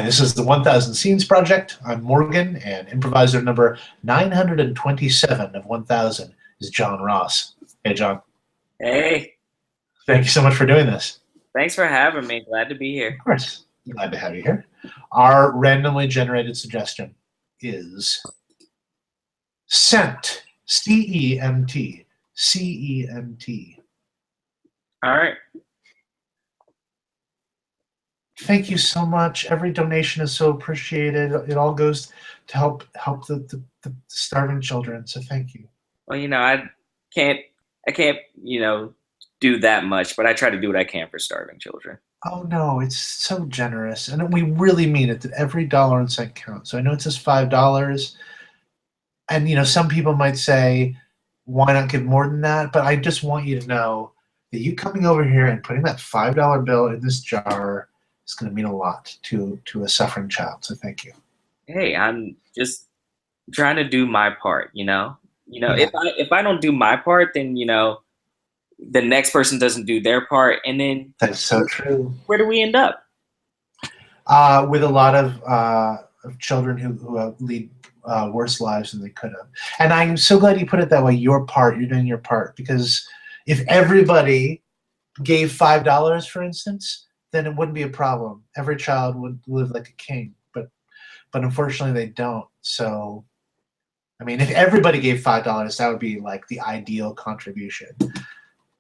this is the 1000 Scenes Project. I'm Morgan, and improviser number 927 of 1000 is John Ross. Hey, John. Hey, Thank you so much for doing this. thanks for having me. Glad to be here. Of course. Glad to have you here. Our randomly generated suggestion is Cent. C-E-M-T. C-E-M-T. All right. Thank you so much. Every donation is so appreciated. It all goes to help the starving children. So thank you. Well, I can't, do that much, but I try to do what I can for starving children. Oh no, it's so generous, and we really mean it. That every dollar and cent counts. So I know it says $5, and some people might say, "Why not give more than that?" But I just want you to know that you coming over here and putting that $5 bill in this jar is going to mean a lot to a suffering child. So thank you. Hey, I'm just trying to do my part, Yeah. if I don't do my part, then the next person doesn't do their part, and then That's so true. where do we end up? With a lot of children who lead worse lives than they could have. And I'm so glad you put it that way. Your part, you're doing your part, because if everybody gave $5, for instance, then it wouldn't be a problem. Every child would live like a king, but unfortunately they don't. So, I mean, if everybody gave $5, that would be like the ideal contribution.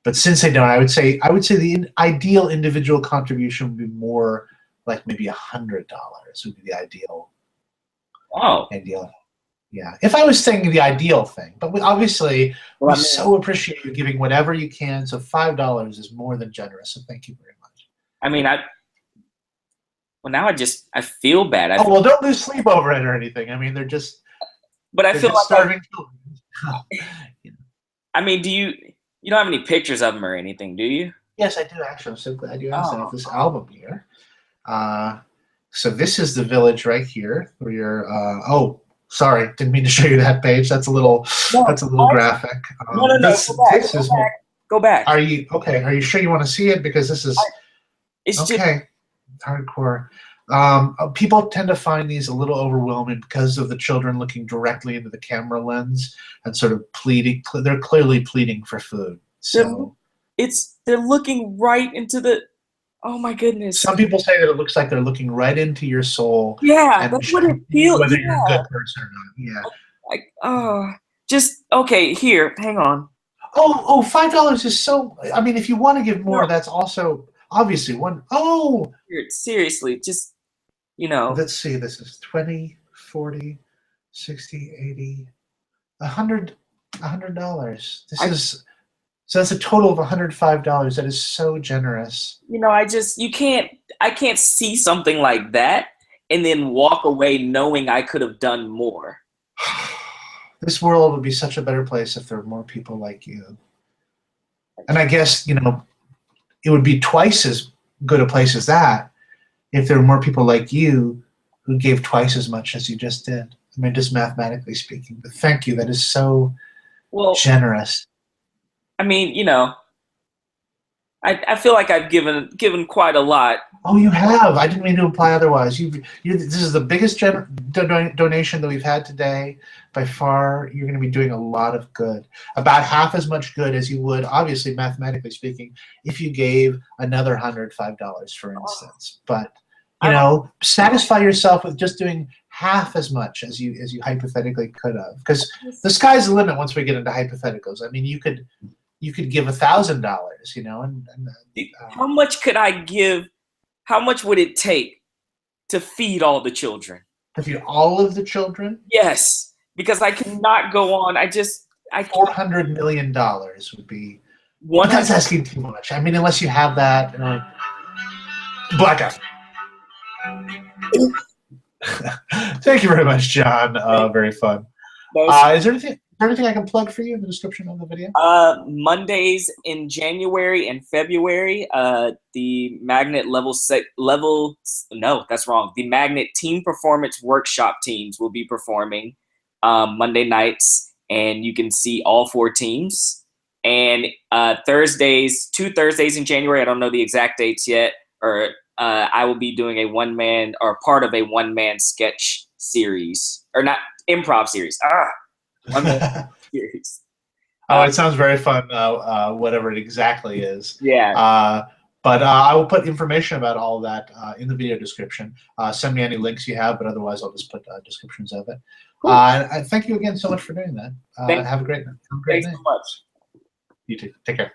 But since they don't, I would say the ideal individual contribution would be more like maybe $100 would be the ideal. Oh, Ideal. Yeah. If I was saying the ideal thing, but we so appreciate you giving whatever you can. So $5 is more than generous. So thank you very much. I mean, now I feel bad. Well, don't lose sleep over it or anything. I mean, they're just. But I feel like starving children. I mean, you don't have any pictures of them or anything, do you? Yes, I do actually. I'm so glad you asked. I have this album here. So this is the village right here where you're. Sorry, didn't mean to show you that page. That's a little graphic. No. Go back. Are you okay? Are you sure you want to see it? Because this is okay. Hardcore. People tend to find these a little overwhelming because of the children looking directly into the camera lens and sort of pleading. They're clearly pleading for food. So they're looking right into the. Oh my goodness! Some people say that it looks like they're looking right into your soul. Yeah, that's what it feels. Whether you're a good person or not. Yeah. Just okay. Here, hang on. $5 is so. I mean, if you want to give more, that's also obviously one. Seriously, just Let's see. This is 20, 40, 60, 80, $100. So that's a total of $105. That is so generous. I can't see something like that and then walk away knowing I could have done more. This world would be such a better place if there were more people like you. And I guess, it would be twice as good a place as that if there were more people like you who gave twice as much as you just did. I mean, just mathematically speaking. But thank you. That is so generous. I mean, I feel like I've given quite a lot. Oh, you have. I didn't mean to imply otherwise. This is the biggest donation that we've had today. By far, you're going to be doing a lot of good. About half as much good as you would, obviously, mathematically speaking, if you gave another $105, for instance. But, satisfy yourself with just doing half as much as you hypothetically could have. Because the sky's the limit once we get into hypotheticals. I mean, you could give $1,000, How much could I give? How much would it take to feed all the children? To feed all of the children? Yes, because I cannot go on. $400 million would be. That's asking too much. I mean, unless you have that. Blackout. Thank you very much, John. Very fun. Is there anything I can plug for you in the description of the video? Mondays in January and February, the Magnet the Magnet Team Performance Workshop teams will be performing Monday nights, and you can see all 4 teams. And 2 Thursdays in January, I don't know the exact dates yet, or I will be doing a one-man or part of a one-man sketch series, or not improv series. One-man series. Oh, it sounds very fun, whatever it exactly is. Yeah. But I will put information about all of that in the video description. Send me any links you have, but otherwise I'll just put descriptions of it. Cool. And thank you again so much for doing that. Thanks Have a great night. so much. You too. Take care.